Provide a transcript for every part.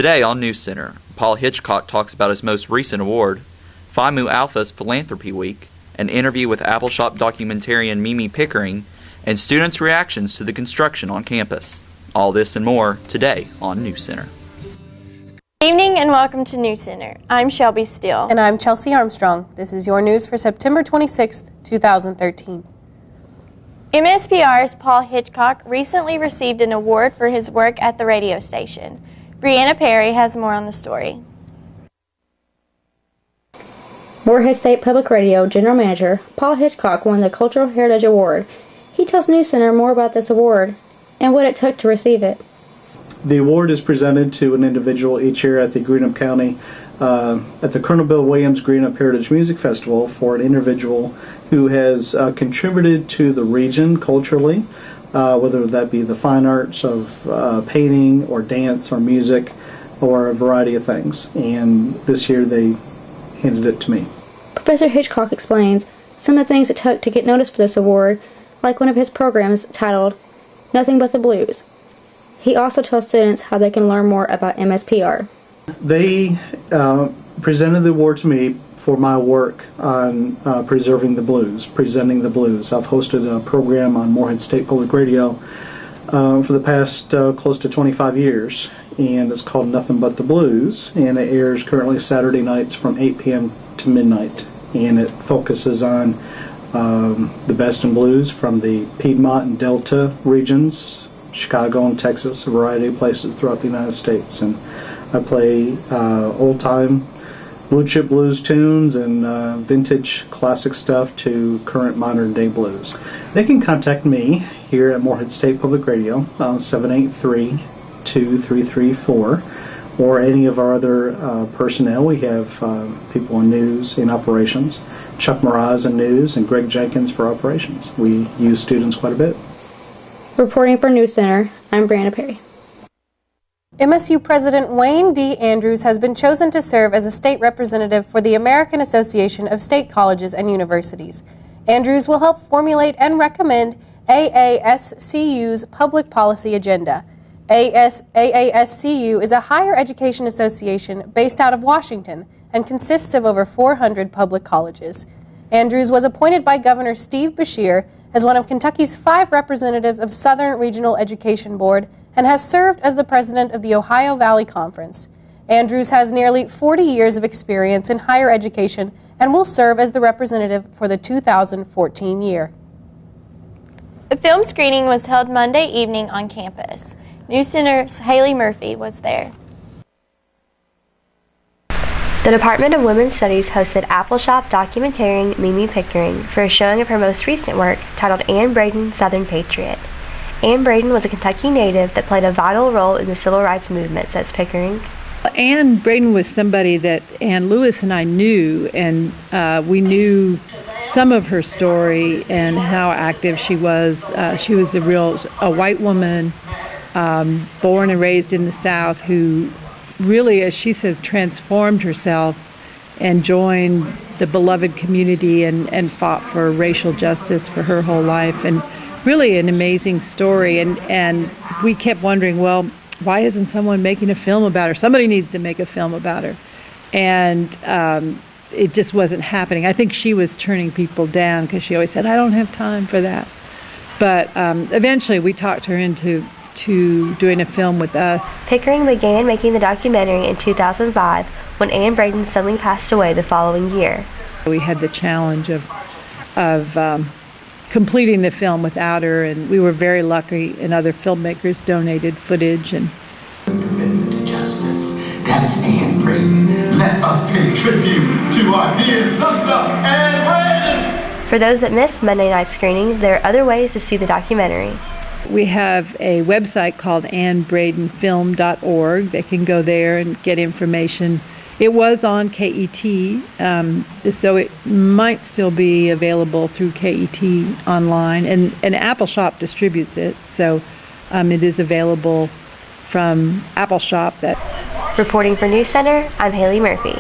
Today on News Center, Paul Hitchcock talks about his most recent award, Phi Mu Alpha's Philanthropy Week, an interview with Appleshop documentarian Mimi Pickering, and students' reactions to the construction on campus. All this and more today on News Center. Good evening and welcome to News Center. I'm Shelby Steele. And I'm Chelsea Armstrong. This is your news for September 26th, 2013. MSPR's Paul Hitchcock recently received an award for his work at the radio station. Brianna Perry has more on the story. Morehead State Public Radio General Manager Paul Hitchcock won the Cultural Heritage Award. He tells News Center more about this award and what it took to receive it. The award is presented to an individual each year at the Greenup County, at the Colonel Bill Williams Greenup Heritage Music Festival for an individual who has contributed to the region culturally, whether that be the fine arts of painting or dance or music or a variety of things. And this year they handed it to me. Professor Hitchcock explains some of the things it took to get noticed for this award, like one of his programs titled Nothing But the Blues. He also tells students how they can learn more about MSPR. They presented the award to me for my work on preserving the blues, presenting the blues. I've hosted a program on Morehead State Public Radio for the past close to 25 years, and it's called Nothing But the Blues, and it airs currently Saturday nights from 8 p.m. to midnight, and it focuses on the best in blues from the Piedmont and Delta regions, Chicago and Texas, a variety of places throughout the United States. And I play old-time blue chip blues tunes and vintage classic stuff to current modern-day blues. They can contact me here at Morehead State Public Radio, 783-2334, or any of our other personnel. We have people in news and operations, Chuck Mraz in news, and Greg Jenkins for operations. We use students quite a bit. Reporting for News Center, I'm Brianna Perry. MSU President Wayne D. Andrews has been chosen to serve as a state representative for the American Association of State Colleges and Universities. Andrews will help formulate and recommend AASCU's public policy agenda. AASCU is a higher education association based out of Washington and consists of over 400 public colleges. Andrews was appointed by Governor Steve Beshear as one of Kentucky's 5 representatives of Southern Regional Education Board and has served as the president of the Ohio Valley Conference. Andrews has nearly 40 years of experience in higher education and will serve as the representative for the 2014 year. The film screening was held Monday evening on campus. News Center's Haley Murphy was there. The Department of Women's Studies hosted Appleshop documentarian Mimi Pickering for a showing of her most recent work titled Anne Braden, Southern Patriot. Anne Braden was a Kentucky native that played a vital role in the civil rights movement, says Pickering. Anne Braden was somebody that Ann Lewis and I knew, and we knew some of her story and how active she was. She was a white woman, born and raised in the South, who really, as she says, transformed herself and joined the beloved community and fought for racial justice for her whole life. And really an amazing story. And we kept wondering, well, why isn't someone making a film about her? Somebody needs to make a film about her. And it just wasn't happening. I think she was turning people down because she always said, I don't have time for that. But eventually we talked her into doing a film with us. Pickering began making the documentary in 2005 when Anne Braden suddenly passed away the following year. We had the challenge of completing the film without her, and we were very lucky, and other filmmakers donated footage. And commitment to justice, that's Anne Braden. Let us pay tribute to our dear sister, Anne Braden. For those that missed Monday night screenings, there are other ways to see the documentary. We have a website called AnneBradenFilm.org. They can go there and get information. It was on KET, so it might still be available through KET online, and Appleshop distributes it, so it is available from Appleshop. Reporting for News Center, I'm Haley Murphy.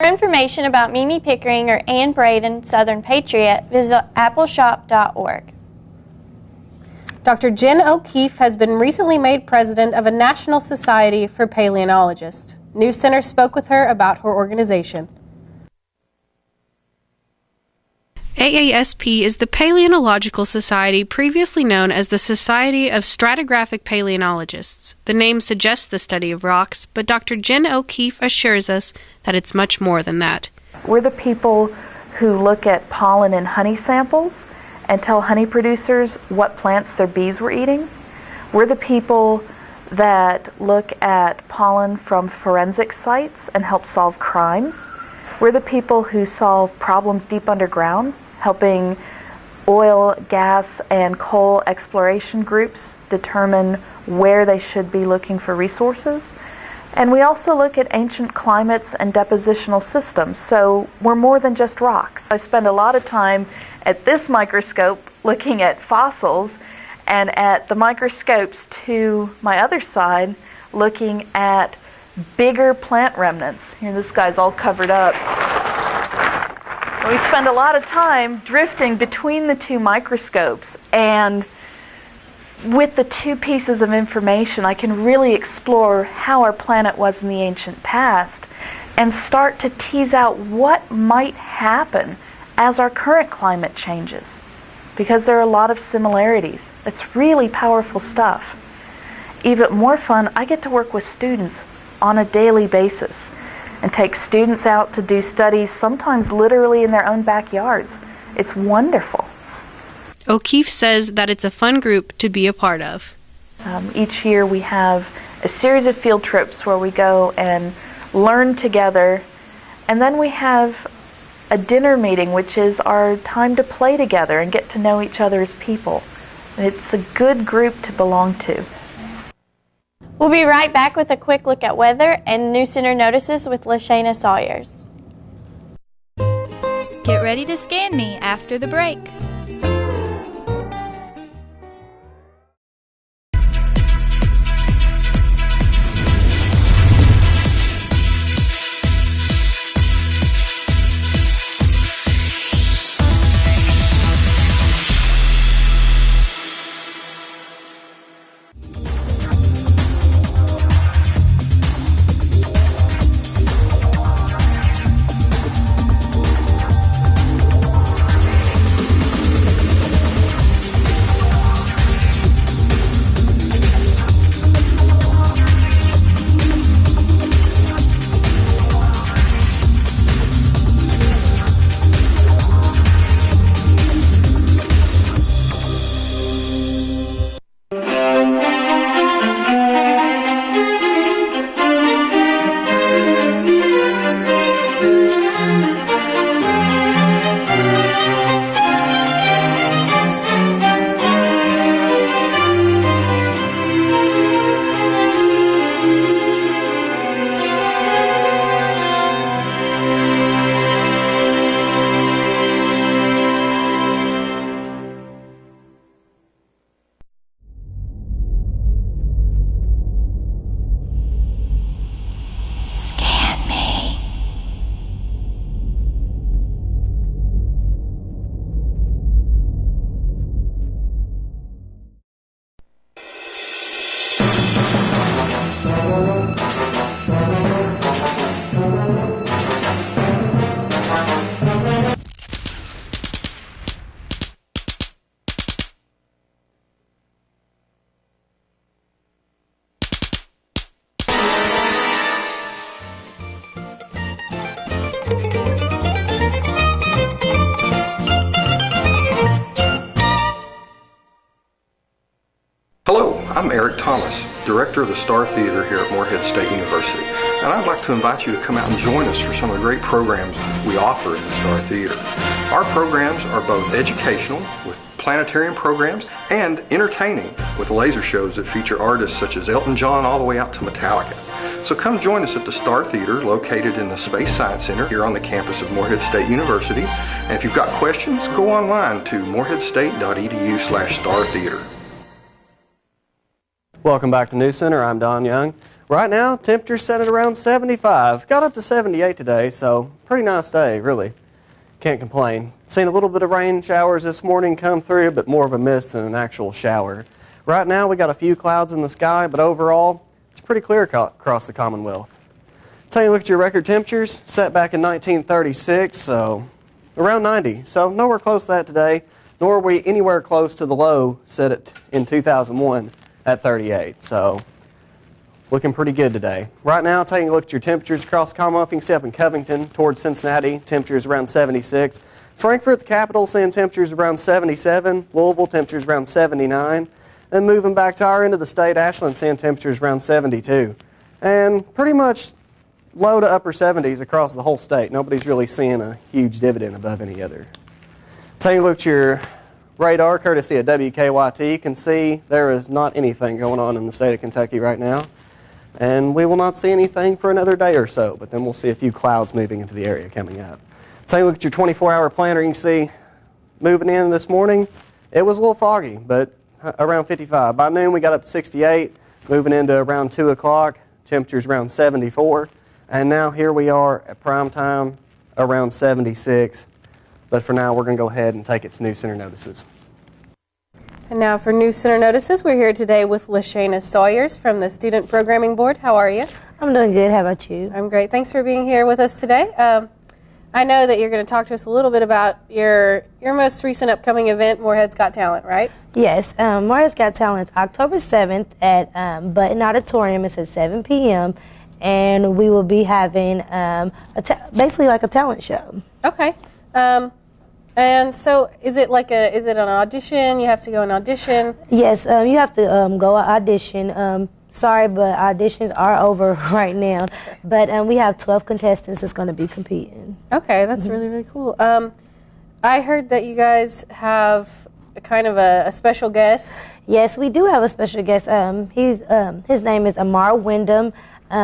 For information about Mimi Pickering or Anne Braden, Southern Patriot, visit appleshop.org. Dr. Jen O'Keefe has been recently made president of a National Society for Paleontologists. News Center spoke with her about her organization. AASP is the Paleontological Society, previously known as the Society of Stratigraphic Paleontologists. The name suggests the study of rocks, but Dr. Jen O'Keefe assures us that it's much more than that. We're the people who look at pollen and honey samples and tell honey producers what plants their bees were eating. We're the people that look at pollen from forensic sites and help solve crimes. We're the people who solve problems deep underground, helping oil, gas, and coal exploration groups determine where they should be looking for resources. And we also look at ancient climates and depositional systems, so we're more than just rocks. I spend a lot of time at this microscope looking at fossils, and at the microscopes to my other side looking at bigger plant remnants. Here, this guy's all covered up. We spend a lot of time drifting between the two microscopes, and with the two pieces of information I can really explore how our planet was in the ancient past and start to tease out what might happen as our current climate changes, because there are a lot of similarities. It's really powerful stuff. Even more fun, I get to work with students on a daily basis and take students out to do studies, sometimes literally in their own backyards. It's wonderful. O'Keefe says that it's a fun group to be a part of. Each year we have a series of field trips where we go and learn together, and then we have a dinner meeting, which is our time to play together and get to know each other as people. It's a good group to belong to. We'll be right back with a quick look at weather and News Center Notices with LaShayna Sawyers. Get ready to scan me after the break. I'm Eric Thomas, Director of the Star Theater here at Morehead State University, and I'd like to invite you to come out and join us for some of the great programs we offer in the Star Theater. Our programs are both educational, with planetarium programs, and entertaining, with laser shows that feature artists such as Elton John all the way out to Metallica. So come join us at the Star Theater, located in the Space Science Center here on the campus of Morehead State University. And if you've got questions, go online to moreheadstate.edu/startheater. Welcome back to News Center. I'm Don Young. Right now, temperature's set at around 75. Got up to 78 today, so pretty nice day, really. Can't complain. Seen a little bit of rain showers this morning come through, but more of a mist than an actual shower. Right now we got a few clouds in the sky, but overall it's pretty clear across the Commonwealth. Taking a look at your record temperatures, set back in 1936, so around 90. So nowhere close to that today, nor are we anywhere close to the low set in 2001 at 38. So looking pretty good today. Right now, taking a look at your temperatures across the Commonwealth, you can see up in Covington towards Cincinnati, temperatures around 76. Frankfort, the capital, seeing temperatures around 77. Louisville, temperatures around 79. And moving back to our end of the state, Ashland, seeing temperatures around 72. And pretty much low to upper 70s across the whole state. Nobody's really seeing a huge dividend above any other. Taking a look at your radar, courtesy of WKYT, you can see there is not anything going on in the state of Kentucky right now. And we will not see anything for another day or so, but then we'll see a few clouds moving into the area coming up. Taking a look at your 24-hour planner, you can see moving in this morning, it was a little foggy, but around 55. By noon, we got up to 68, moving into around 2 o'clock, temperatures around 74. And now here we are at prime time, around 76. But for now, we're going to go ahead and take it to News Center Notices. And now for News Center Notices, we're here today with LaShayna Sawyers from the Student Programming Board. How are you? I'm doing good. How about you? I'm great. Thanks for being here with us today. I know that you're going to talk to us a little bit about your most recent upcoming event, Morehead's Got Talent, right? Yes. Morehead's Got Talent is October 7th at Button Auditorium. It's at 7 p.m. And we will be having basically like a talent show. Okay. And so is it an audition? You have to go and audition? Yes, you have to go audition. Sorry, but auditions are over right now. But we have 12 contestants that's going to be competing. Okay, that's really, really cool. I heard that you guys have kind of a special guest. Yes, we do have a special guest. His name is Amar Wyndham.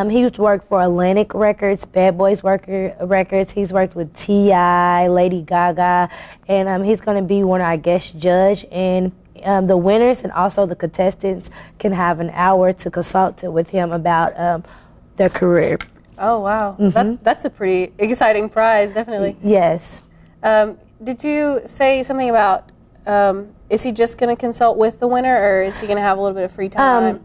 He used to work for Atlantic Records, Bad Boys Records. He's worked with T.I., Lady Gaga, and he's going to be one of our guest judge. And the winners and also the contestants can have an hour to consult with him about their career. Oh, wow. That's a pretty exciting prize, definitely. Yes. Did you say something about, is he just going to consult with the winner, or is he going to have a little bit of free time?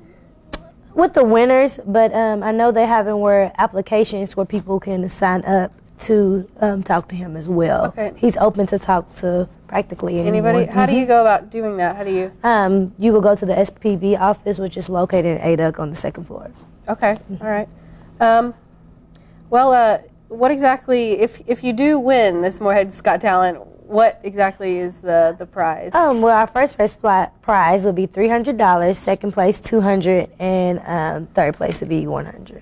With the winners, but I know they're having applications where people can sign up to talk to him as well. Okay. He's open to talk to practically anyone. Anybody? How do you go about doing that? How do you? You will go to the SPB office, which is located in ADUC on the 2nd floor. Okay. All right. What exactly, if you do win this Morehead's Got Talent, what exactly is the prize? Well, our first prize would be $300, second place $200, and third place would be $100.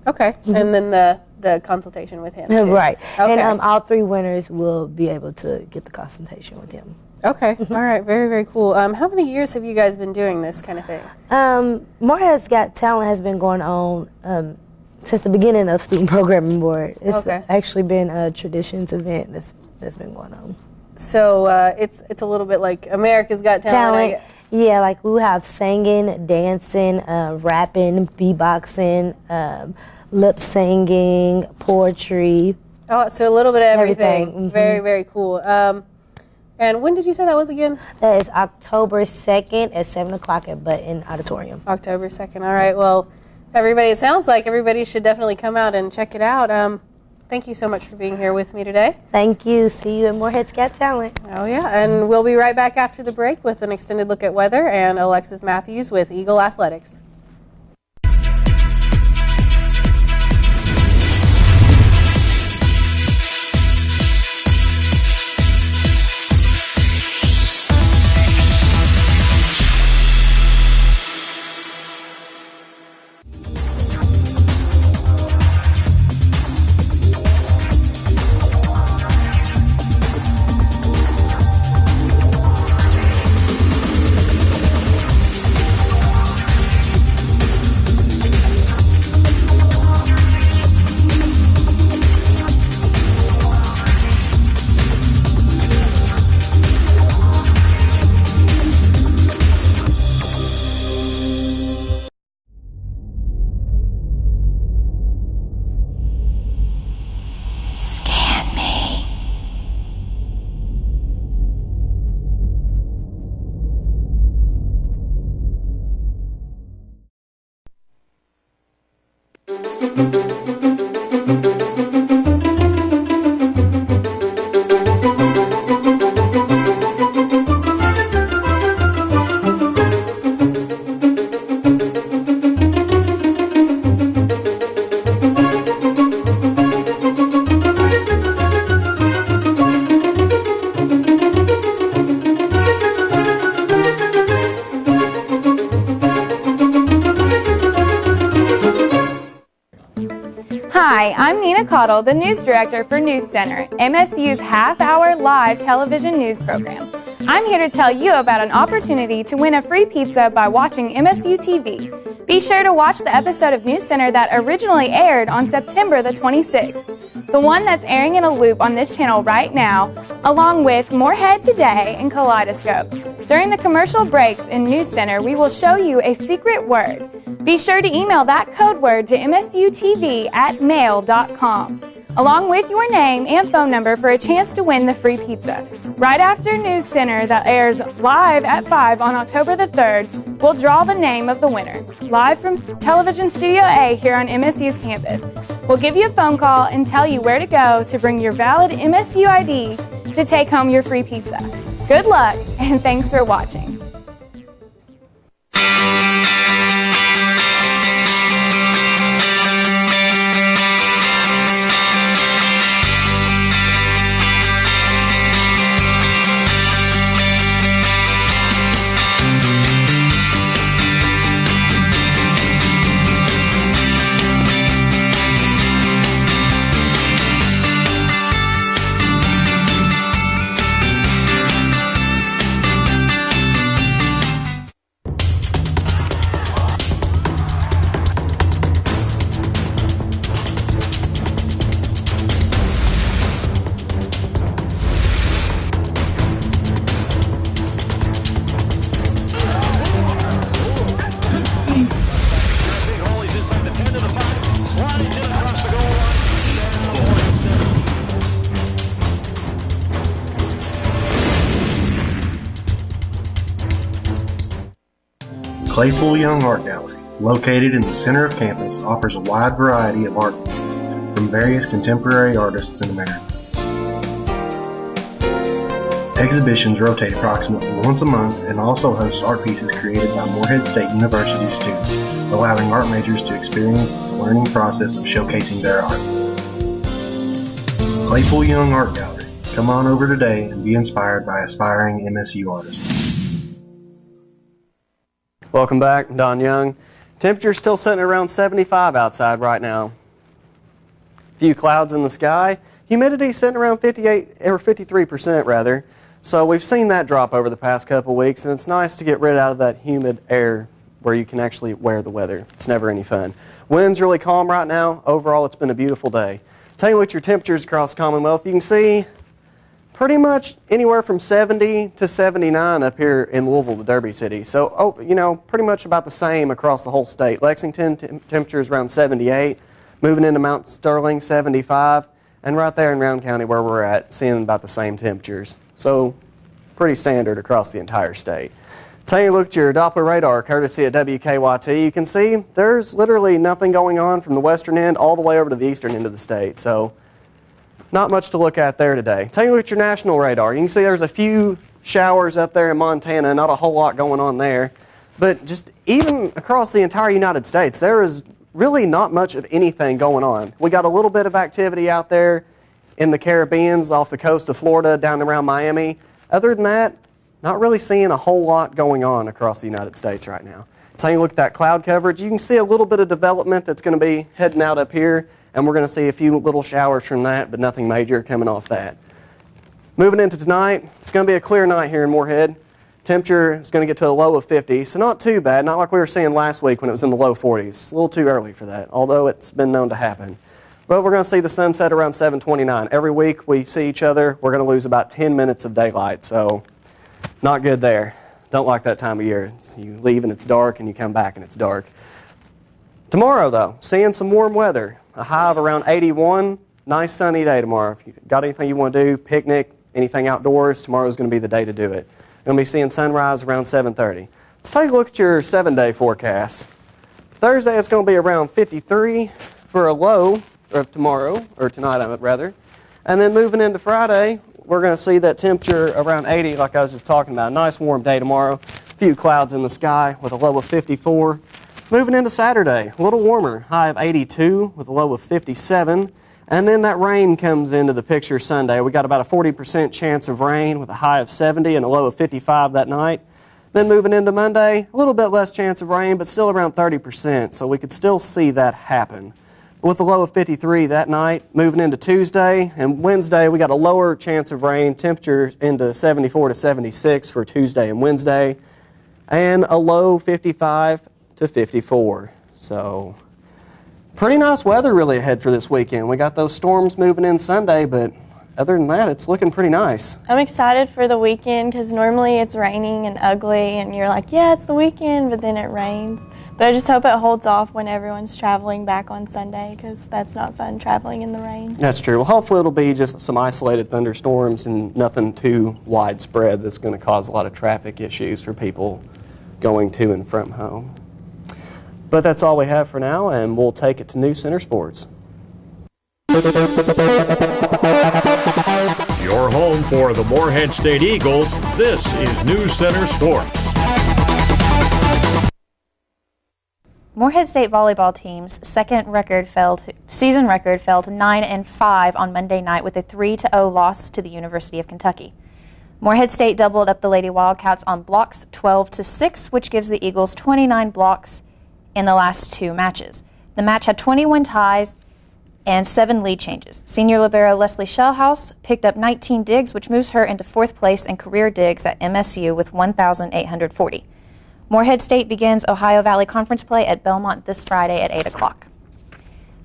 Okay, and then the consultation with him, too. Right, okay. And all 3 winners will be able to get the consultation with him. Okay, all right, very, very cool. How many years have you guys been doing this kind of thing? Morehead's Got Talent has been going on since the beginning of Student Programming Board. It's actually been a traditions event that's been going on. So it's a little bit like America's Got Talent. Yeah, like we have singing, dancing, rapping, beatboxing, lip singing, poetry. Oh, so a little bit of everything. Mm-hmm. Very, very cool. And when did you say that was again? That is October 2nd at 7 o'clock at Button Auditorium. October 2nd. All right. Well, it sounds like everybody should definitely come out and check it out. Thank you so much for being here with me today. Thank you. See you at Morehead's Got Talent. Oh, yeah. And we'll be right back after the break with an extended look at weather and Alexis Matthews with Eagle Athletics. Hi, I'm Nina Cottle, the news director for News Center, MSU's half-hour live television news program. I'm here to tell you about an opportunity to win a free pizza by watching MSU TV. Be sure to watch the episode of News Center that originally aired on September the 26th, the one that's airing in a loop on this channel right now, along with Moorhead Today and Kaleidoscope. During the commercial breaks in News Center, we will show you a secret word. Be sure to email that code word to msutv@mail.com, along with your name and phone number for a chance to win the free pizza. Right after News Center that airs live at 5 on October the 3rd, we'll draw the name of the winner. Live from Television Studio A here on MSU's campus. We'll give you a phone call and tell you where to go to bring your valid MSU ID to take home your free pizza. Good luck, and thanks for watching. Claypool Young Art Gallery, located in the center of campus, offers a wide variety of art pieces from various contemporary artists in America. Exhibitions rotate approximately once a month and also host art pieces created by Moorhead State University students, allowing art majors to experience the learning process of showcasing their art. Claypool Young Art Gallery. Come on over today and be inspired by aspiring MSU artists. Welcome back, Don Young. Temperature's still sitting around 75 outside right now. Few clouds in the sky. Humidity sitting around 53% rather. So we've seen that drop over the past couple weeks, and it's nice to get rid out of that humid air where you can actually wear the weather. It's never any fun. Wind's really calm right now. Overall, it's been a beautiful day. Tell you what your temperatures across the Commonwealth. You can see pretty much anywhere from 70 to 79 up here in Louisville, the Derby City. So, pretty much about the same across the whole state. Lexington temperature is around 78. Moving into Mount Sterling, 75. And right there in Round County where we're at, seeing about the same temperatures. So, pretty standard across the entire state. Tell you, look at your Doppler radar, courtesy at WKYT. You can see there's literally nothing going on from the western end all the way over to the eastern end of the state. So, not much to look at there today. Take a look at your national radar. You can see there's a few showers up there in Montana, not a whole lot going on there. But just even across the entire United States, there is really not much of anything going on. We got a little bit of activity out there in the Caribbeans, off the coast of Florida, down around Miami. Other than that, not really seeing a whole lot going on across the United States right now. Take a look at that cloud coverage. You can see a little bit of development that's going to be heading out up here. And we're going to see a few little showers from that, but nothing major coming off that. Moving into tonight, it's going to be a clear night here in Moorhead. Temperature is going to get to a low of 50, so not too bad. Not like we were seeing last week when it was in the low 40s. It's a little too early for that, although it's been known to happen. But we're going to see the sunset around 7:29. Every week we see each other, we're going to lose about 10 minutes of daylight, so not good there. Don't like that time of year. You leave and it's dark, and you come back and it's dark. Tomorrow, though, seeing some warm weather. A high of around 81. Nice sunny day tomorrow. If you've got anything you want to do, picnic, anything outdoors, tomorrow is going to be the day to do it. We're going to be seeing sunrise around 7:30. Let's take a look at your 7-day forecast. Thursday, it's going to be around 53 for a low, or tomorrow, or tonight, I would rather. And then moving into Friday, we're going to see that temperature around 80, like I was just talking about. Nice warm day tomorrow. A few clouds in the sky with a low of 54. Moving into Saturday, a little warmer, high of 82 with a low of 57. And then that rain comes into the picture Sunday. We got about a 40% chance of rain with a high of 70 and a low of 55 that night. Then moving into Monday, a little bit less chance of rain, but still around 30%, so we could still see that happen. With a low of 53 that night, moving into Tuesday and Wednesday, we got a lower chance of rain, temperatures into 74 to 76 for Tuesday and Wednesday, and a low 55 to 54. So pretty nice weather really ahead for this weekend. We got those storms moving in Sunday, but other than that, it's looking pretty nice. I'm excited for the weekend because normally it's raining and ugly and you're like, yeah, it's the weekend, but then it rains. But I just hope it holds off when everyone's traveling back on Sunday because that's not fun traveling in the rain. That's true. Well, hopefully it'll be just some isolated thunderstorms and nothing too widespread that's going to cause a lot of traffic issues for people going to and from home. But that's all we have for now, and we'll take it to News Center Sports. Your home for the Morehead State Eagles, this is News Center Sports. Morehead State volleyball team's season record fell to 9-5 on Monday night with a 3-0 loss to the University of Kentucky. Morehead State doubled up the Lady Wildcats on blocks 12-6, which gives the Eagles 29 blocks in the last two matches. The match had 21 ties and 7 lead changes. Senior libero Leslie Shellhouse picked up 19 digs, which moves her into 4th place in career digs at MSU with 1,840. Morehead State begins Ohio Valley Conference play at Belmont this Friday at 8 o'clock.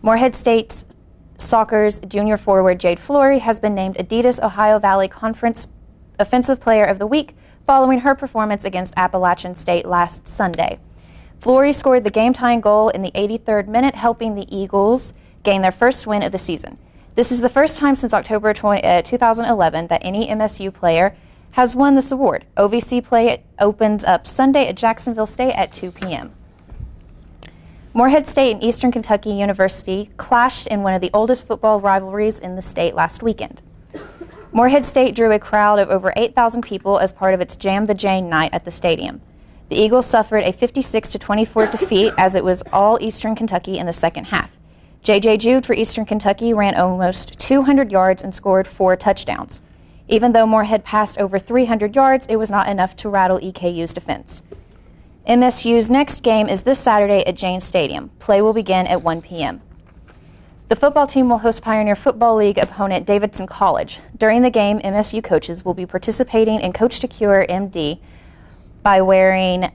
Morehead State's soccer's junior forward Jade Flory has been named Adidas Ohio Valley Conference Offensive Player of the Week following her performance against Appalachian State last Sunday. Flory scored the game-tying goal in the 83rd minute, helping the Eagles gain their first win of the season. This is the first time since October 2011 that any MSU player has won this award. OVC play opens up Sunday at Jacksonville State at 2 p.m. Morehead State and Eastern Kentucky University clashed in one of the oldest football rivalries in the state last weekend. Morehead State drew a crowd of over 8,000 people as part of its Jam the Jane night at the stadium. The Eagles suffered a 56-24 defeat as it was all Eastern Kentucky in the second half. J.J. Jude for Eastern Kentucky ran almost 200 yards and scored 4 touchdowns. Even though Morehead passed over 300 yards, it was not enough to rattle EKU's defense. MSU's next game is this Saturday at Jane Stadium. Play will begin at 1 p.m. The football team will host Pioneer Football League opponent Davidson College. During the game, MSU coaches will be participating in Coach to Cure MD by wearing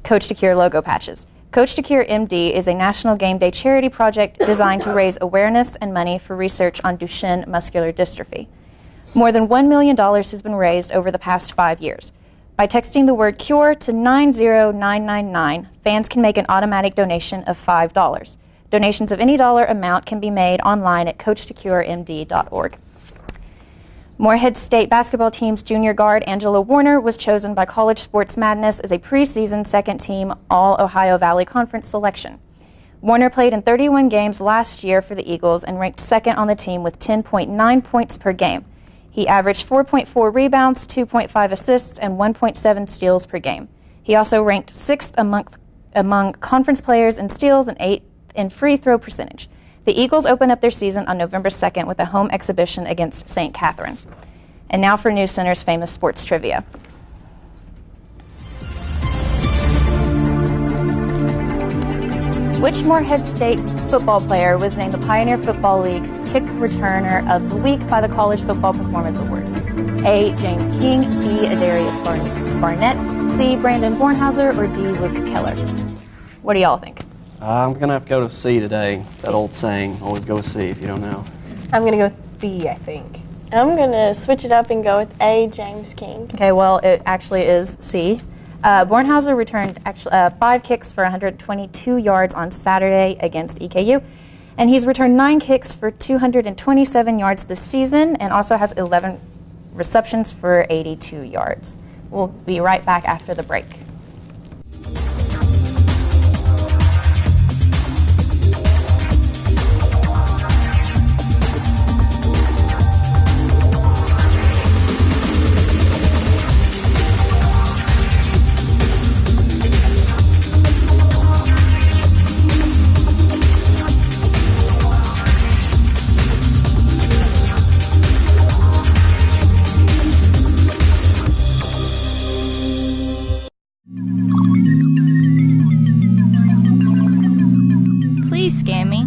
Coach to Cure logo patches. Coach to Cure MD is a national game day charity project designed to raise awareness and money for research on Duchenne muscular dystrophy. More than $1 million has been raised over the past 5 years. By texting the word CURE to 90999, fans can make an automatic donation of $5. Donations of any dollar amount can be made online at coachtocuremd.org. Morehead State basketball team's junior guard Angela Warner was chosen by College Sports Madness as a preseason second-team All-Ohio Valley Conference selection. Warner played in 31 games last year for the Eagles and ranked second on the team with 10.9 points per game. He averaged 4.4 rebounds, 2.5 assists, and 1.7 steals per game. He also ranked 6th among conference players in steals and 8th in free throw percentage. The Eagles open up their season on November 2nd with a home exhibition against St. Catherine. And now for News Center's famous sports trivia. Which Morehead State football player was named the Pioneer Football League's Kick Returner of the Week by the College Football Performance Awards? A. James King, B. Adarius Barnett, C. Brandon Bornhauser, or D. Luke Keller? What do y'all think? I'm going to have to go to C today. That old saying, always go with C if you don't know. I'm going to go with B, I think. I'm going to switch it up and go with A. James King. Okay, well, it actually is C. Bornhauser returned 5 kicks for 122 yards on Saturday against EKU, and he's returned 9 kicks for 227 yards this season and also has 11 receptions for 82 yards. We'll be right back after the break. Please scan me.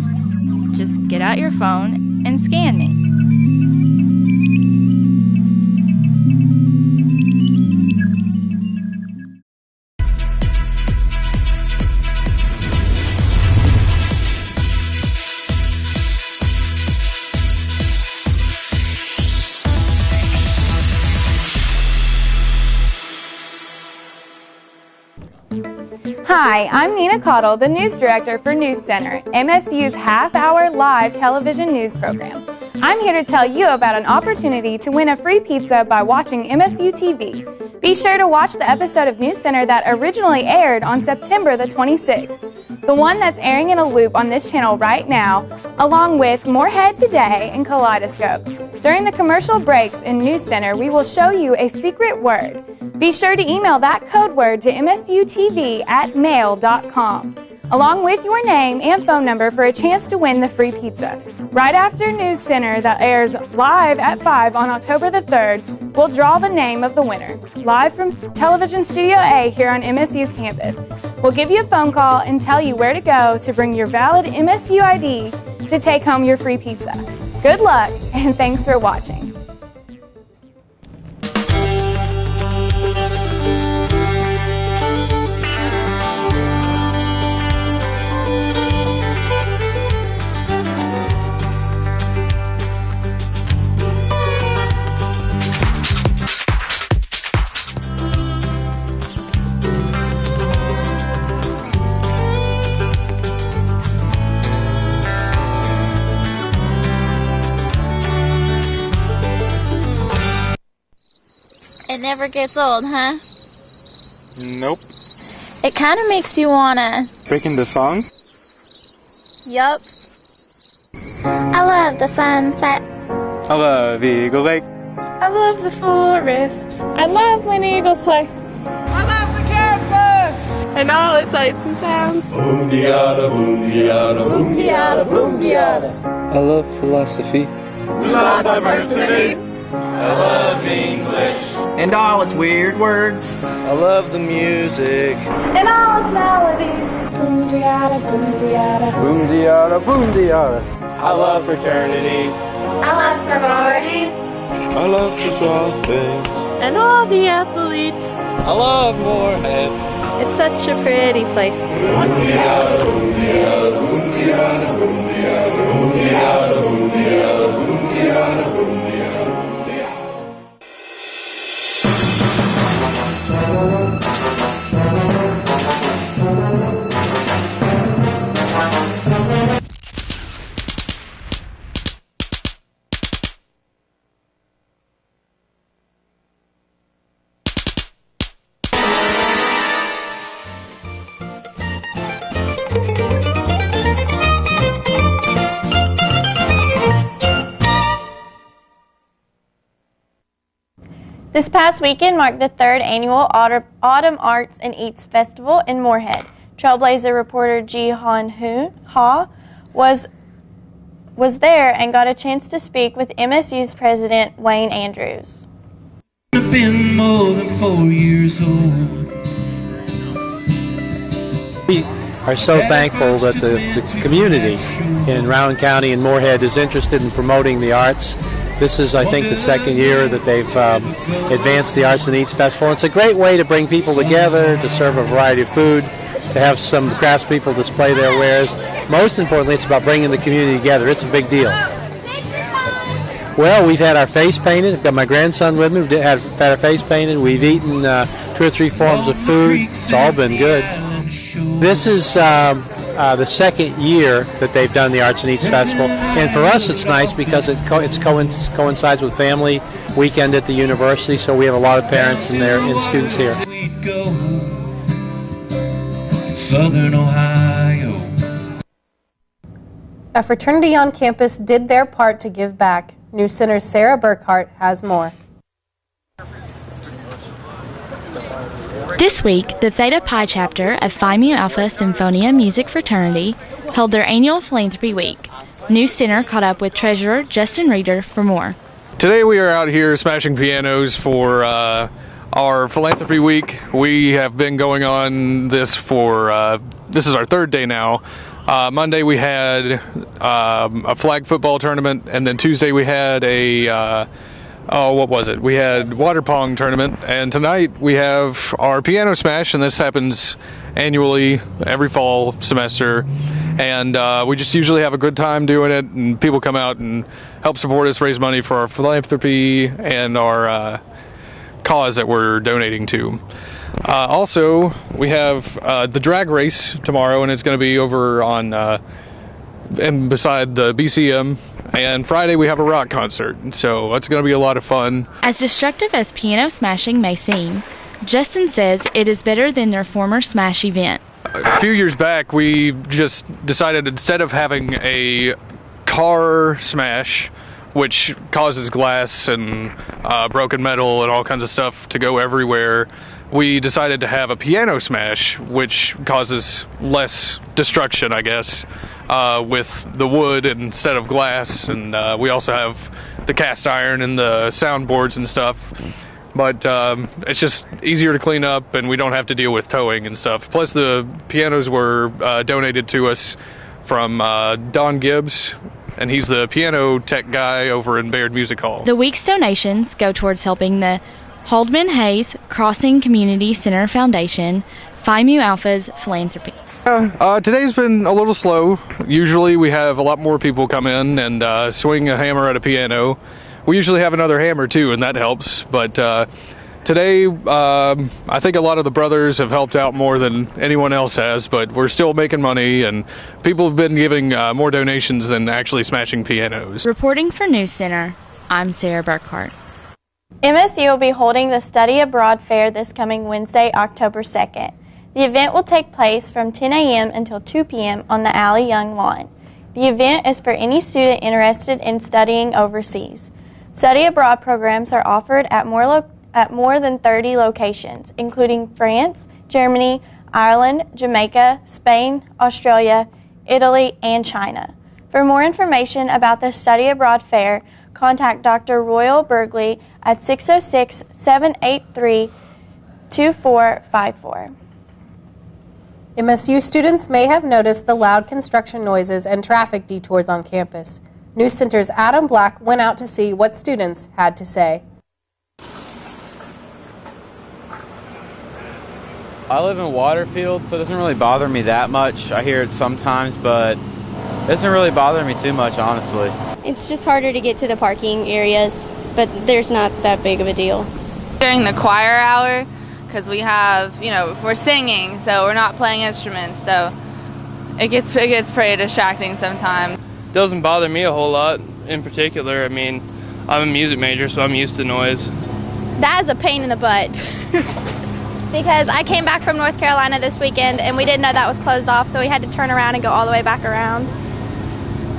Just get out your phone and scan me. Hi, I'm Nina Cottle, the news director for News Center, MSU's half-hour live television news program. I'm here to tell you about an opportunity to win a free pizza by watching MSU TV. Be sure to watch the episode of News Center that originally aired on September the 26th, the one that's airing in a loop on this channel right now, along with Moorhead Today and Kaleidoscope. During the commercial breaks in News Center, we will show you a secret word. Be sure to email that code word to msutv@mail.com, along with your name and phone number for a chance to win the free pizza. Right after News Center that airs live at 5 on October the 3rd, we'll draw the name of the winner. Live from Television Studio A here on MSU's campus. We'll give you a phone call and tell you where to go to bring your valid MSU ID to take home your free pizza. Good luck, and thanks for watching. It never gets old, huh? Nope. It kind of makes you wanna... Breaking the song? Yup. I love the sunset. I love Eagle Lake. I love the forest. I love when eagles play. I love the campus! And all its lights and sounds. Boom-de-yada, boom-de-yada, boom-de-yada, boom-de-yada. I love philosophy. We love diversity. I love English. And all its weird words. I love the music. And all its melodies. Boom-de-yada, boom-de-yada. Boom-de-yada, boom-de-yada. I love fraternities. I love sororities. I love to draw things. And all the athletes. I love Moorhead. It's such a pretty place. Boom-de-yada, boom-de-yada, boom-de-yada, boom-de-yada, boom-de-yada, boom-de-yada, boom-de-yada, boom-de-yada. This past weekend marked the 3rd annual Autumn Arts and Eats Festival in Moorhead. Trailblazer reporter Ji Han Ha was there and got a chance to speak with MSU's president Wayne Andrews. I've been more than 4 years old. We are so thankful that the community in Rowan County and Moorhead is interested in promoting the arts. This is, I think, the 2nd year that they've advanced the Arts and Eats Festival. It's a great way to bring people together, to serve a variety of food, to have some craftspeople display their wares. Most importantly, it's about bringing the community together. It's a big deal. Well, we've had our face painted. I've got my grandson with me. We've had our face painted. We've eaten 2 or 3 forms of food. It's all been good. This is the 2nd year that they've done the Arts and Eats Festival, and for us it's nice because it coincides with family weekend at the university, so we have a lot of parents and students here. Southern Ohio. A fraternity on campus did their part to give back. News Center's Sarah Burkhart has more. This week, the Theta Pi chapter of Phi Mu Alpha Symphonia Music Fraternity held their annual Philanthropy Week. News Center caught up with Treasurer Justin Reeder for more. Today we are out here smashing pianos for our Philanthropy Week. We have been going on this for, this is our 3rd day now. Monday we had a flag football tournament, and then Tuesday we had a we had water pong tournament, and tonight we have our piano smash, and this happens annually every fall semester, and we just usually have a good time doing it, and people come out and help support us, raise money for our philanthropy and our cause that we're donating to. Also, we have the drag race tomorrow, and it's going to be over on and beside the BCM. And Friday we have a rock concert, so it's going to be a lot of fun. As destructive as piano smashing may seem, Justin says it is better than their former smash event. A few years back, we just decided instead of having a car smash, which causes glass and broken metal and all kinds of stuff to go everywhere, we decided to have a piano smash, which causes less destruction, I guess, with the wood instead of glass. And we also have the cast iron and the soundboards and stuff. But it's just easier to clean up, and we don't have to deal with towing and stuff. Plus, the pianos were donated to us from Don Gibbs, and he's the piano tech guy over in Baird Music Hall. The week's donations go towards helping the Haldeman Hayes Crossing Community Center Foundation, Phi Mu Alpha's philanthropy. Today's been a little slow. Usually we have a lot more people come in and swing a hammer at a piano. We usually have another hammer too, and that helps. But today, I think a lot of the brothers have helped out more than anyone else has, but we're still making money, and people have been giving more donations than actually smashing pianos. Reporting for News Center, I'm Sarah Burkhart. MSU will be holding the Study Abroad Fair this coming Wednesday, October 2nd. The event will take place from 10 a.m. until 2 p.m. on the Allie Young lawn. The event is for any student interested in studying overseas. Study abroad programs are offered at more than 30 locations, including France, Germany, Ireland, Jamaica, Spain, Australia, Italy, and China. For more information about the Study Abroad Fair, contact Dr. Royal Bergley at 606-783-2454. MSU students may have noticed the loud construction noises and traffic detours on campus. News Center's Adam Black went out to see what students had to say. I live in Waterfield, so it doesn't really bother me that much. I hear it sometimes, but it doesn't really bother me too much, honestly. It's just harder to get to the parking areas, but there's not that big of a deal. During the choir hour, because we have, we're singing, so we're not playing instruments, so it gets pretty distracting sometimes. It doesn't bother me a whole lot in particular. I mean, I'm a music major, so I'm used to noise. That is a pain in the butt. Because I came back from North Carolina this weekend and we didn't know that was closed off, so we had to turn around and go all the way back around.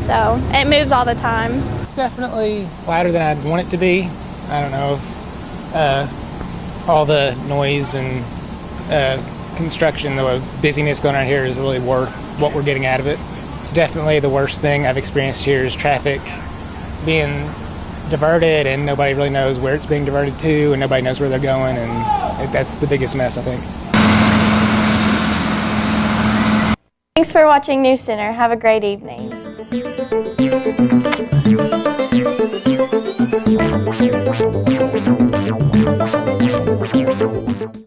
So it moves all the time. It's definitely louder than I'd want it to be. I don't know if all the noise and construction, the busyness going on here is really worth what we're getting out of it. It's definitely the worst thing I've experienced here is traffic being diverted and nobody really knows where it's being diverted to and nobody knows where they're going, and that's the biggest mess, I think. Thanks for watching News Center. Have a great evening.